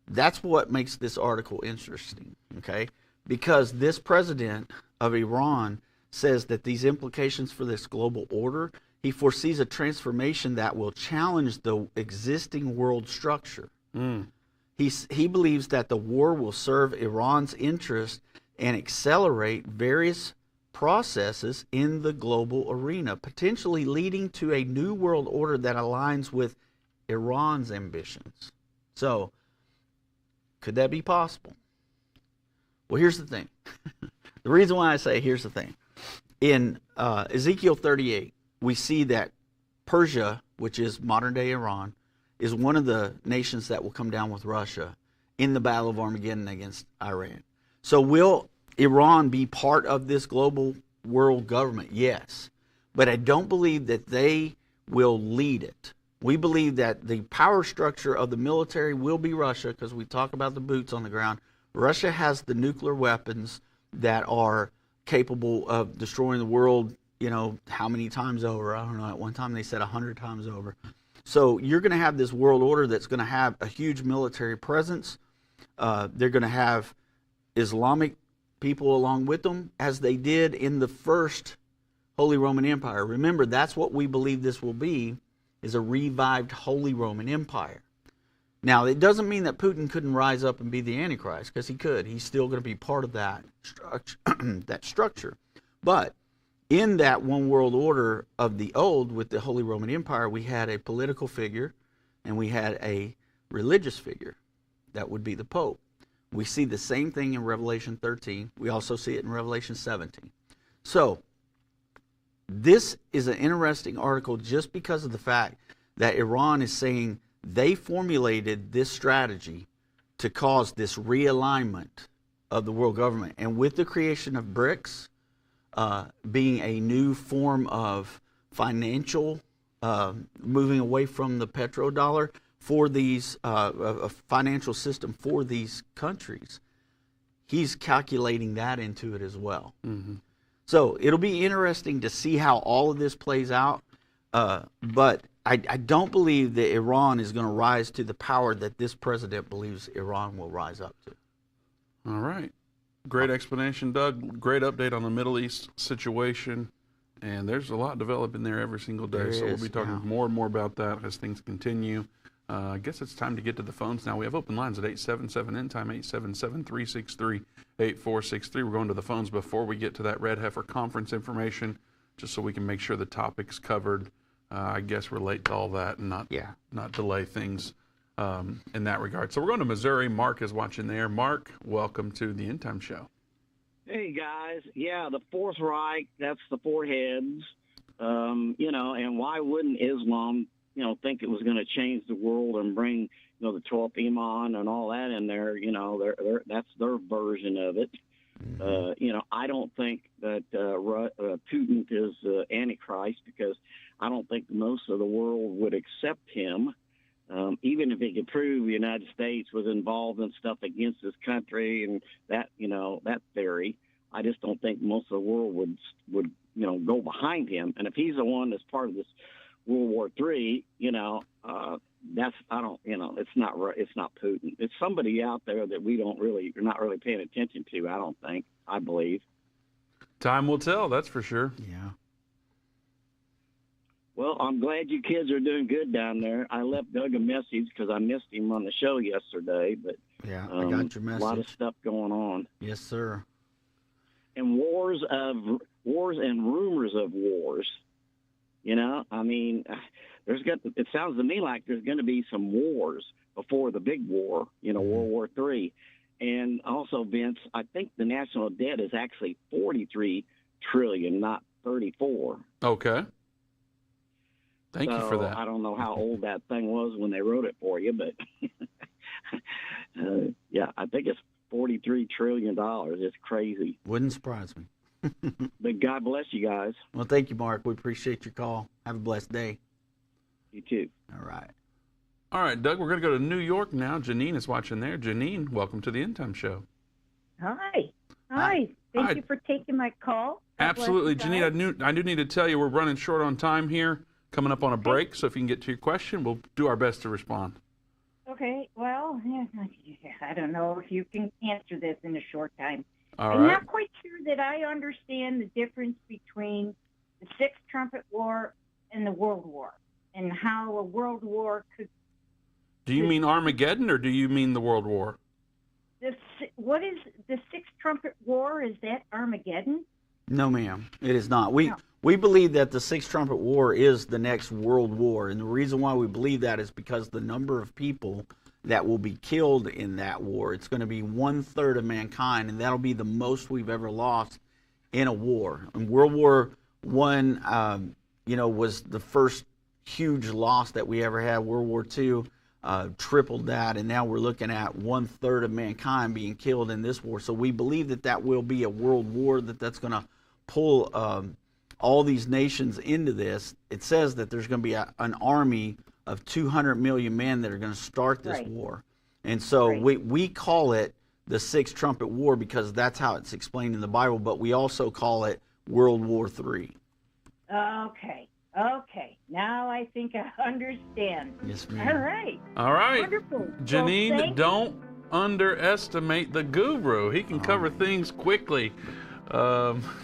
that's what makes this article interesting, okay? Because this president of Iran says that these implications for this global order, he foresees a transformation that will challenge the existing world structure. He believes that the war will serve Iran's interest and accelerate various processes in the global arena, potentially leading to a new world order that aligns with Iran's ambitions. So, could that be possible? Well, here's the thing. The reason why I say here's the thing. In Ezekiel 38, we see that Persia, which is modern-day Iran, is one of the nations that will come down with Russia in the Battle of Armageddon against Iran. So will Iran be part of this global world government? Yes. But I don't believe that they will lead it. We believe that the power structure of the military will be Russia, because we talk about the boots on the ground. Russia has the nuclear weapons that are capable of destroying the world, you know, how many times over? I don't know. At one time they said 100 times over. So you're going to have this world order that's going to have a huge military presence. They're going to have Islamic people along with them, as they did in the first Holy Roman Empire. Remember, that's what we believe this will be, is a revived Holy Roman Empire. Now, it doesn't mean that Putin couldn't rise up and be the Antichrist, because he could. He's still going to be part of that structure. But in that one world order of the old with the Holy Roman Empire, we had a political figure and we had a religious figure. That would be the Pope. We see the same thing in Revelation 13. We also see it in Revelation 17. So, this is an interesting article just because of the fact that Iran is saying they formulated this strategy to cause this realignment of the world government. And with the creation of BRICS being a new form of financial, moving away from the petrodollar for these, a financial system for these countries, he's calculating that into it as well. So it'll be interesting to see how all of this plays out. But I don't believe that Iran is going to rise to the power that this president believes Iran will rise up to. All right. Great explanation, Doug. Great update on the Middle East situation. And there's a lot developing there every single day. So we'll be talking more and more about that as things continue. I guess it's time to get to the phones now. We have open lines at 877 Endtime, 877-363-8463. We're going to the phones before we get to that Red Heifer Conference information, just so we can make sure the topic's covered. I guess relate to all that and not delay things in that regard. So we're going to Missouri. Mark is watching there. Mark, welcome to the Endtime Show. Hey, guys. Yeah, the Fourth Reich, that's the 4 heads. You know, and why wouldn't Islam, you know, think it was going to change the world and bring, you know, the 12th Imam and all that in there? You know, that's their version of it. You know, I don't think that Putin is Antichrist, because I don't think most of the world would accept him, even if he could prove the United States was involved in stuff against his country and that, you know, that theory. I just don't think most of the world would you know, go behind him. And if he's the one that's part of this World War III, you know, that's, I don't, you know, it's not Putin. It's somebody out there that we're not really paying attention to. I believe. Time will tell. That's for sure. Yeah. Well, I'm glad you kids are doing good down there. I left Doug a message because I missed him on the show yesterday. But yeah, I got your message. A lot of stuff going on. Yes, sir. And wars and rumors of wars. You know, I mean, it sounds to me like there's going to be some wars before the big war, you know, World War III. And also, Vince, I think the national debt is actually 43 trillion, not 34. Okay. Thank you for that. I don't know how old that thing was when they wrote it for you, but yeah, I think it's $43 trillion. It's crazy. Wouldn't surprise me. But God bless you guys. Well, thank you, Mark. We appreciate your call. Have a blessed day. You too. All right. All right, Doug, we're going to go to New York now. Janine is watching there. Janine, welcome to the Endtime Show. Hi. Thank you for taking my call. Absolutely, Janine. I do need to tell you we're running short on time here, coming up on a break. So if you can get to your question, we'll do our best to respond. Okay. Well, I don't know if you can answer this in a short time. All I'm right. not quite sure that I understand the difference between the Sixth Trumpet War and the World War, and how a World War could. Do you mean Armageddon, or do you mean the World War? What is the Sixth Trumpet War? Is that Armageddon? No, ma'am. It is not. We believe that the Sixth Trumpet War is the next world war. And the reason why we believe that is because the number of people that will be killed in that war, it's going to be 1/3 of mankind, and that'll be the most we've ever lost in a war. And World War I, was the first huge loss that we ever had. World War II tripled that, and now we're looking at 1/3 of mankind being killed in this war. So we believe that will be a world war, that's going to pull all these nations into this. It says that there's going to be an army of 200 million men that are going to start this war. And so we call it the Sixth Trumpet War because that's how it's explained in the Bible, but we also call it World War III. Okay. Now I think I understand. Yes, ma'am. All right. Wonderful. Janine, well, don't underestimate the guru. He can cover things quickly.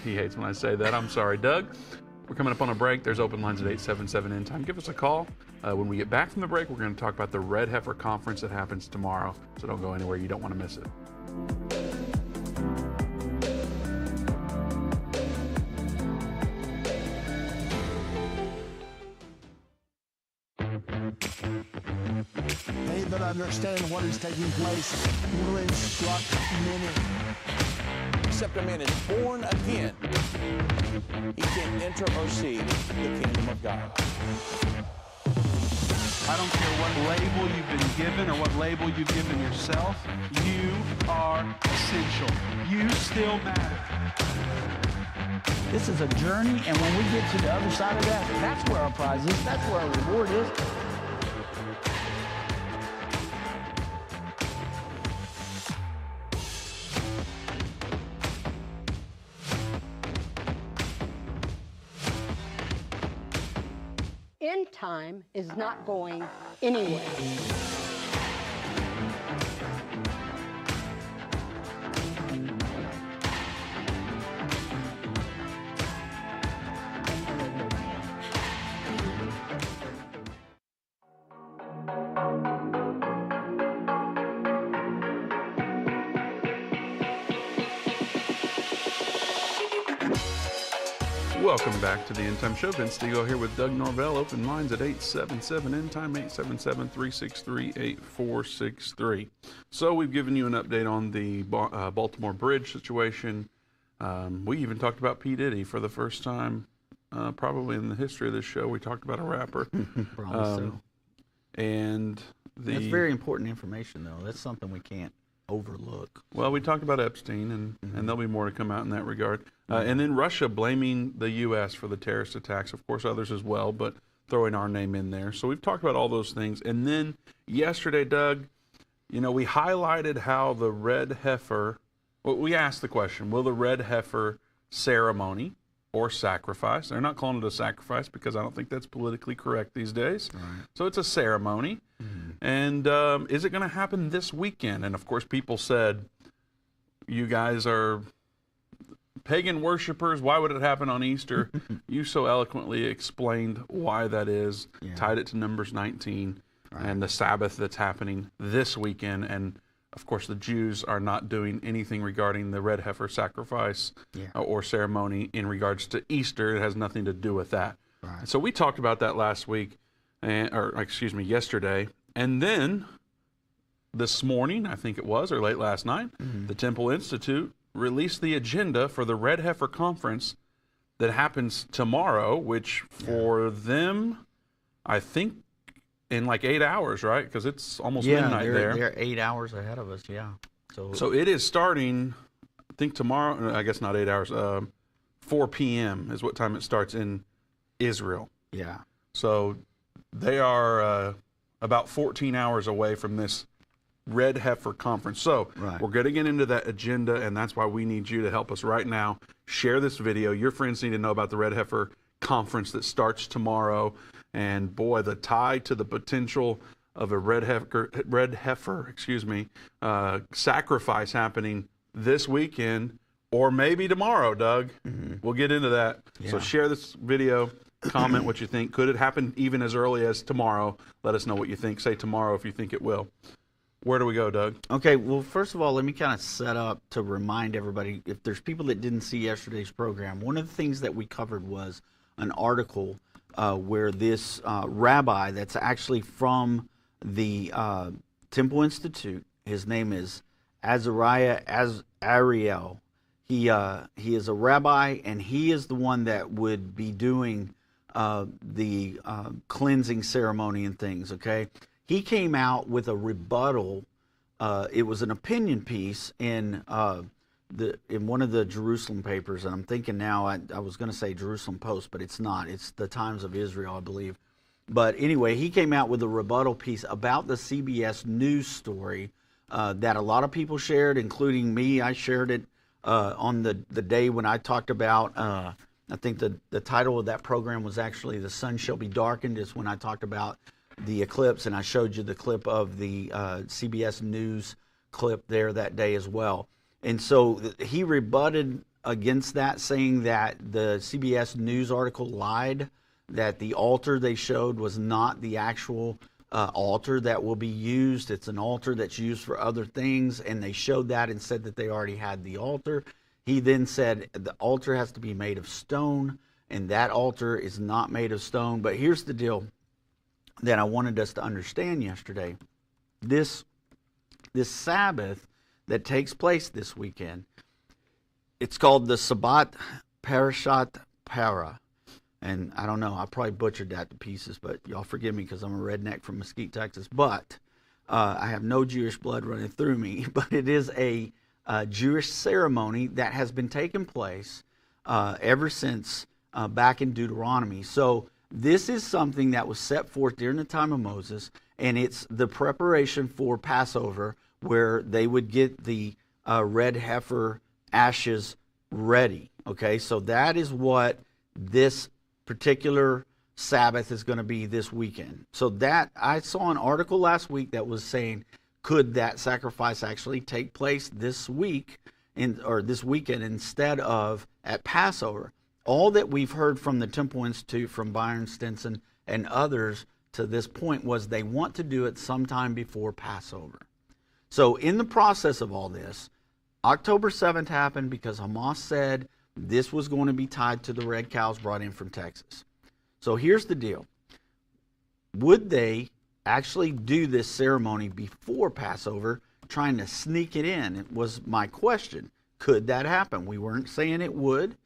He hates when I say that. I'm sorry, Doug. We're coming up on a break. There's open lines at 877 Endtime. Give us a call. When we get back from the break, we're going to talk about the Red Heifer Conference that happens tomorrow. So don't go anywhere. You don't want to miss it. They that understand what is taking place will instruct many. Except a man is born again, he can enter or see the kingdom of God. I don't care what label you've been given or what label you've given yourself. You are essential. You still matter. This is a journey, and when we get to the other side of that, that's where our prize is. That's where our reward is. Endtime is not going anywhere. Welcome back to the Endtime Show. Vince Stegall here with Doug Norvell. Open lines at 877 Endtime, 877-363-8463. So we've given you an update on the Baltimore bridge situation. We even talked about P. Diddy for the first time, probably in the history of this show. We talked about a rapper. Probably so. And that's very important information, though. That's something we can't overlook. Well, we talked about Epstein, and there'll be more to come out in that regard. And then Russia blaming the U.S. for the terrorist attacks. Of course, others as well, but throwing our name in there. So we've talked about all those things. And then yesterday, Doug, you know, we highlighted how the Red Heifer, well, we asked the question, will the Red Heifer ceremony or sacrifice, they're not calling it a sacrifice because I don't think that's politically correct these days. Right. So it's a ceremony. And is it going to happen this weekend? And of course, people said, you guys are pagan worshipers. Why would it happen on Easter? You so eloquently explained why that is, tied it to Numbers 19 and the Sabbath that's happening this weekend. And of course, the Jews are not doing anything regarding the red heifer sacrifice or ceremony in regards to Easter. It has nothing to do with that. Right. So we talked about that last week, yesterday. And then this morning, I think it was, or late last night, the Temple Institute released the agenda for the Red Heifer Conference that happens tomorrow, which for them, I think, in like 8 hours, right? Because it's almost midnight there. They're 8 hours ahead of us, So it is starting, I think tomorrow, I guess not 8 hours, 4 p.m. is what time it starts in Israel. Yeah. So they are about 14 hours away from this Red Heifer Conference. So we're going to get into that agenda, and that's why we need you to help us right now. Share this video. Your friends need to know about the Red Heifer Conference that starts tomorrow. And boy, the tie to the potential of a red heifer, sacrifice happening this weekend or maybe tomorrow, Doug. We'll get into that. So share this video, comment what you think. Could it happen even as early as tomorrow? Let us know what you think. Say tomorrow if you think it will. Where do we go, Doug? Okay, well, first of all, let me kind of set up to remind everybody, if there's people that didn't see yesterday's program, one of the things that we covered was an article where this rabbi that's actually from the Temple Institute, his name is Azariah Ariel. He is a rabbi, and he is the one that would be doing the cleansing ceremony and things, okay? He came out with a rebuttal. It was an opinion piece in one of the Jerusalem papers, and I'm thinking now, I was going to say Jerusalem Post, but it's not. It's the Times of Israel, I believe. But anyway, he came out with a rebuttal piece about the CBS News story that a lot of people shared, including me. I shared it on the day when I talked about, I think the title of that program was actually The Sun Shall Be Darkened, is when I talked about the eclipse, and I showed you the clip of the CBS News clip there that day as well. And so he rebutted against that, saying that the CBS News article lied, that the altar they showed was not the actual altar that will be used. It's an altar that's used for other things, and they showed that and said that they already had the altar. He then said the altar has to be made of stone, and that altar is not made of stone. But here's the deal that I wanted us to understand yesterday. This Sabbath that takes place this weekend, it's called the Sabbat Parashat Para. And I don't know, I probably butchered that to pieces, but y'all forgive me because I'm a redneck from Mesquite, Texas. But I have no Jewish blood running through me. But it is a Jewish ceremony that has been taking place ever since back in Deuteronomy. So this is something that was set forth during the time of Moses, and it's the preparation for Passover, where they would get the red heifer ashes ready. Okay, so that is what this particular Sabbath is going to be this weekend. So that, I saw an article last week that was saying, could that sacrifice actually take place this week or this weekend instead of at Passover? All that we've heard from the Temple Institute, from Byron Stinson and others to this point was they want to do it sometime before Passover. So in the process of all this, October 7th happened because Hamas said this was going to be tied to the red cows brought in from Texas. So here's the deal. Would they actually do this ceremony before Passover, trying to sneak it in? It was my question. Could that happen? We weren't saying it would.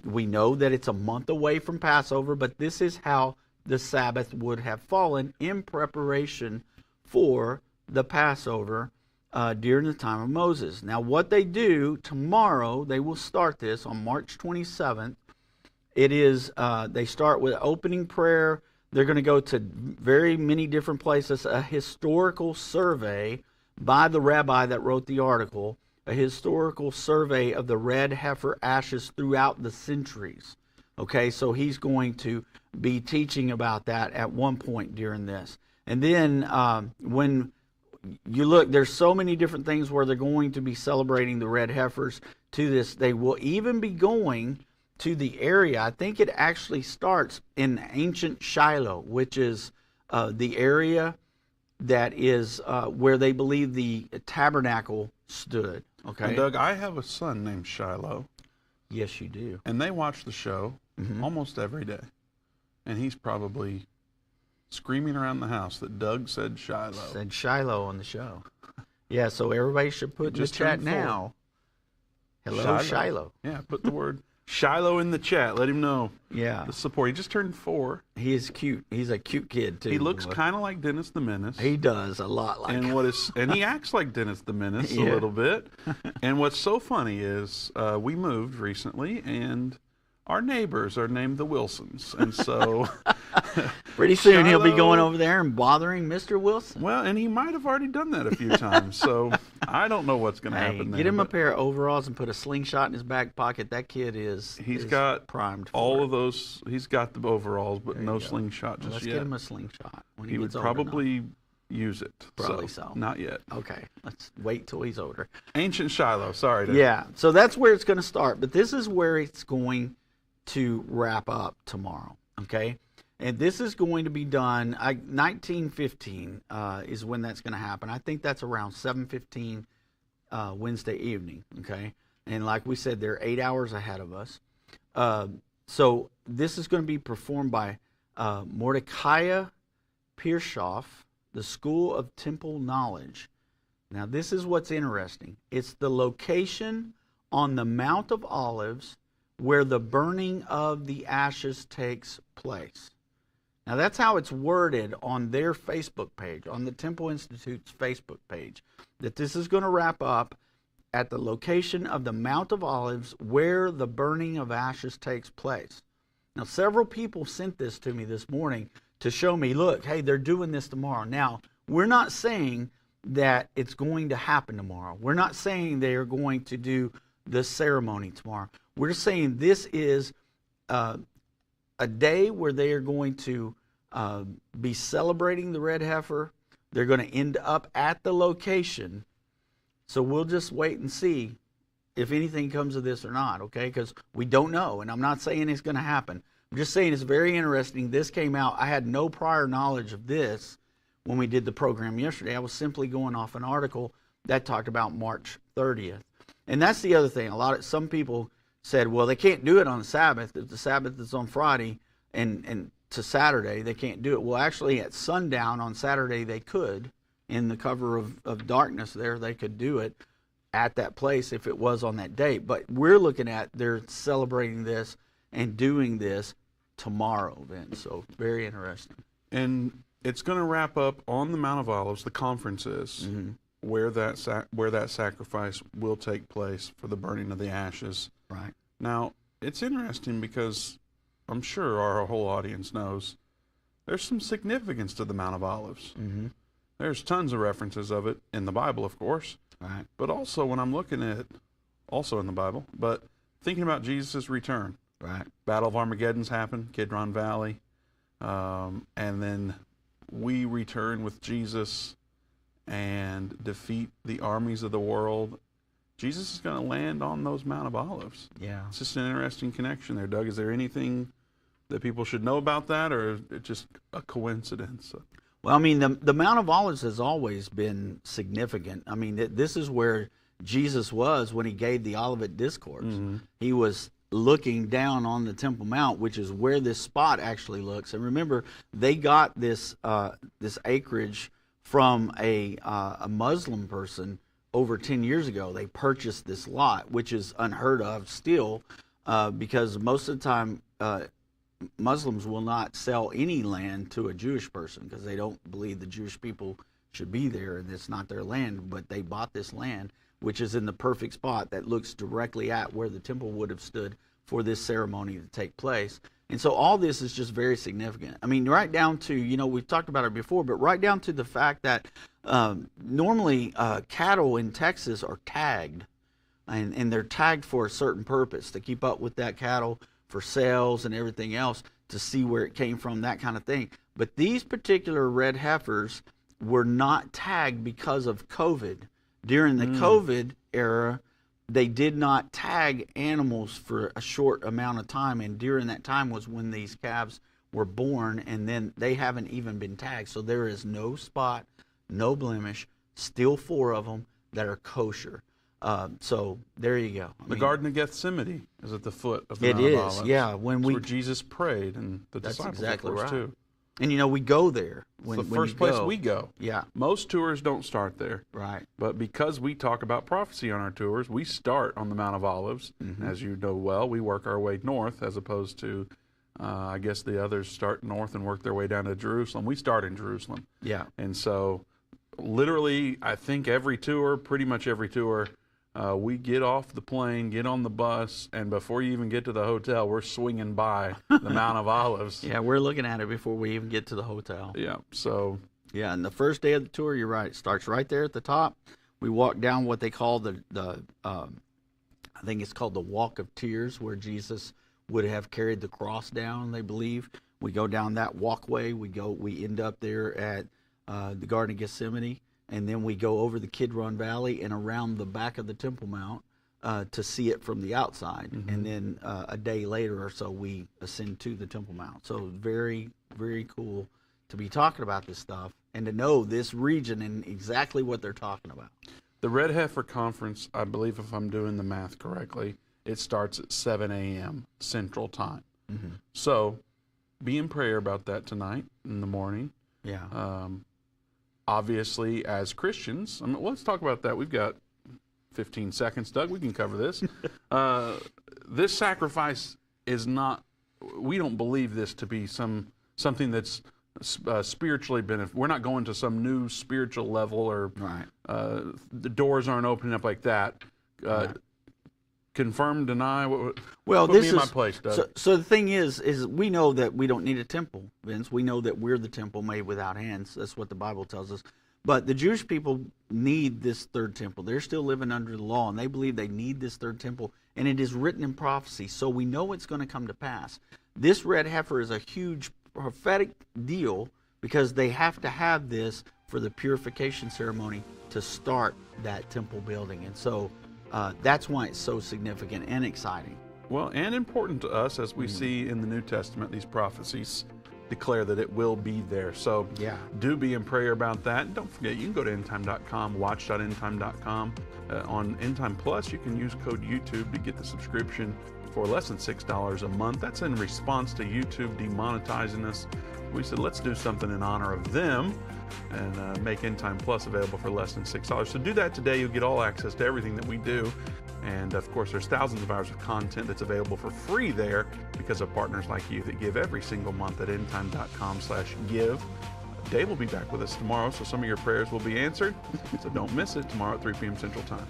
We know that it's a month away from Passover, but this is how the Sabbath would have fallen in preparation for the Passover during the time of Moses. Now, what they do tomorrow, they will start this on March 27th. It is, they start with opening prayer. They're going to go to very many different places, a historical survey by the rabbi that wrote the article, a historical survey of the red heifer ashes throughout the centuries. Okay, so he's going to be teaching about that at one point during this. And then when you look, there's so many different things where they're going to be celebrating the red heifers to this. They will even be going to the area. I think it actually starts in ancient Shiloh, which is the area that is where they believe the tabernacle stood. Okay, and Doug, I have a son named Shiloh. Yes, you do. And they watch the show almost every day. And he's probably screaming around the house that Doug said Shiloh. Said Shiloh on the show. Yeah, so everybody should put in the chat now. Hello, Shiloh. Yeah, put the word Shiloh in the chat. Let him know. Yeah. The support. He just turned 4. He is cute. He's a cute kid, too. He looks kind of like Dennis the Menace. He does, a lot like him. And he acts like Dennis the Menace a little bit. And what's so funny is we moved recently, and our neighbors are named the Wilsons. And so pretty soon he'll be going over there and bothering Mr. Wilson. Well, and he might have already done that a few times. So I don't know what's going to happen there. Get him a pair of overalls and put a slingshot in his back pocket. That kid is got primed for all it. of those. He's got the overalls, but no slingshot just Let's yet. get him a slingshot when he would gets probably use it. Probably so. Not yet. Okay, let's wait till he's older. Ancient Shiloh. Sorry. Yeah, so that's where it's going to start. But this is where it's going to wrap up tomorrow, okay? And this is going to be done, 1915 is when that's going to happen. I think that's around 7:15 Wednesday evening, okay? And like we said, they're 8 hours ahead of us. So this is going to be performed by Mordecai Piershoff, the School of Temple Knowledge. Now, this is what's interesting. It's the location on the Mount of Olives where the burning of the ashes takes place. Now, that's how it's worded on their Facebook page, on the Temple Institute's Facebook page, that this is going to wrap up at the location of the Mount of Olives where the burning of ashes takes place. Now, several people sent this to me this morning to show me, look, hey, they're doing this tomorrow. Now, we're not saying that it's going to happen tomorrow. We're not saying they are going to do the ceremony tomorrow. We're saying this is a day where they are going to be celebrating the red heifer. They're going to end up at the location. So we'll just wait and see if anything comes of this or not, okay? Because we don't know, and I'm not saying it's going to happen. I'm just saying it's very interesting. This came out. I had no prior knowledge of this when we did the program yesterday. I was simply going off an article that talked about March 30th. And that's the other thing. Some people said, well, they can't do it on the Sabbath. If the Sabbath is on Friday and to Saturday, they can't do it. Well, actually, at sundown on Saturday, they could. In the cover of darkness there, they could do it at that place if it was on that day. But we're looking at they're celebrating this and doing this tomorrow, Vince. So very interesting. And it's going to wrap up on the Mount of Olives, the conference is, where that sacrifice will take place for the burning of the ashes. Right. Now, it's interesting because I'm sure our whole audience knows there's some significance to the Mount of Olives. There's tons of references of it in the Bible, of course. Right. But also when I'm looking at it, also in the Bible, but thinking about Jesus' return. Right. Battle of Armageddon's happened, Kidron Valley. And then we return with Jesus and defeat the armies of the world. Jesus is going to land on those Mount of Olives. Yeah. It's just an interesting connection there, Doug. Is there anything that people should know about that, or is it just a coincidence? Well, I mean, the Mount of Olives has always been significant. I mean, this is where Jesus was when he gave the Olivet Discourse. He was looking down on the Temple Mount, which is where this spot actually looks. And remember, they got this acreage from a Muslim person over 10 years ago. They purchased this lot, which is unheard of still, because most of the time Muslims will not sell any land to a Jewish person because they don't believe the Jewish people should be there, and it's not their land, but they bought this land, which is in the perfect spot that looks directly at where the temple would have stood for this ceremony to take place. And so all this is just very significant. I mean, right down to, you know, we've talked about it before, but right down to the fact that normally cattle in Texas are tagged, and they're tagged for a certain purpose, to keep up with that cattle for sales and everything else, to see where it came from, that kind of thing. But these particular red heifers were not tagged because of COVID. During the COVID era, they did not tag animals for a short amount of time, and during that time was when these calves were born, and then they haven't even been tagged. So there is no spot, no blemish, still 4 of them that are kosher. So there you go. The Garden of Gethsemane is at the foot of the Mount of Olives. Yeah. When where Jesus prayed, and the disciples, exactly of course, right. too. And you know, we go there. It's the first place we go. Yeah. Most tours don't start there. Right. But because we talk about prophecy on our tours, we start on the Mount of Olives. As you know well, we work our way north, as opposed to, I guess the others start north and work their way down to Jerusalem. We start in Jerusalem. Yeah. And so literally, I think every tour, pretty much every tour, we get off the plane, get on the bus, and before you even get to the hotel, we're swinging by the Mount of Olives. Yeah, we're looking at it before we even get to the hotel. Yeah, so. Yeah, and the first day of the tour, you're right, it starts right there at the top. We walk down what they call I think it's called the Walk of Tears, where Jesus would have carried the cross down, they believe. We go down that walkway. We end up there at the Garden of Gethsemane. And then we go over the Kidron Valley and around the back of the Temple Mount to see it from the outside. And then a day later or so, we ascend to the Temple Mount. So very, very cool to be talking about this stuff and to know this region and exactly what they're talking about. The Red Heifer Conference, I believe if I'm doing the math correctly, it starts at 7 a.m. Central Time. So be in prayer about that tonight in the morning. Yeah. Obviously, as Christians, let's talk about that. We've got 15 seconds, Doug. We can cover this. This sacrifice is not, we don't believe this to be something that's spiritually beneficial. We're not going to some new spiritual level, or the doors aren't opening up like that. Confirm, deny. Well, put this me in my place, Doug. So the thing is we know that we don't need a temple, Vince. We know that we're the temple made without hands. That's what the Bible tells us. But the Jewish people need this third temple. They're still living under the law, and they believe they need this third temple, and it is written in prophecy, so we know it's going to come to pass. This red heifer is a huge prophetic deal because they have to have this for the purification ceremony to start that temple building. And so that's why it's so significant and exciting. Well, and important to us, as we see in the New Testament, these prophecies declare that it will be there. So do be in prayer about that. And don't forget, you can go to endtime.com, watch.endtime.com. On Endtime Plus, you can use code YouTube to get the subscription for less than $6 a month. That's in response to YouTube demonetizing us. We said, let's do something in honor of them and make Endtime Plus available for less than $6. So do that today. You'll get all access to everything that we do. And of course, there's thousands of hours of content that's available for free there because of partners like you that give every single month at endtime.com/give. Dave will be back with us tomorrow, so some of your prayers will be answered. So don't miss it tomorrow at 3 p.m. Central Time.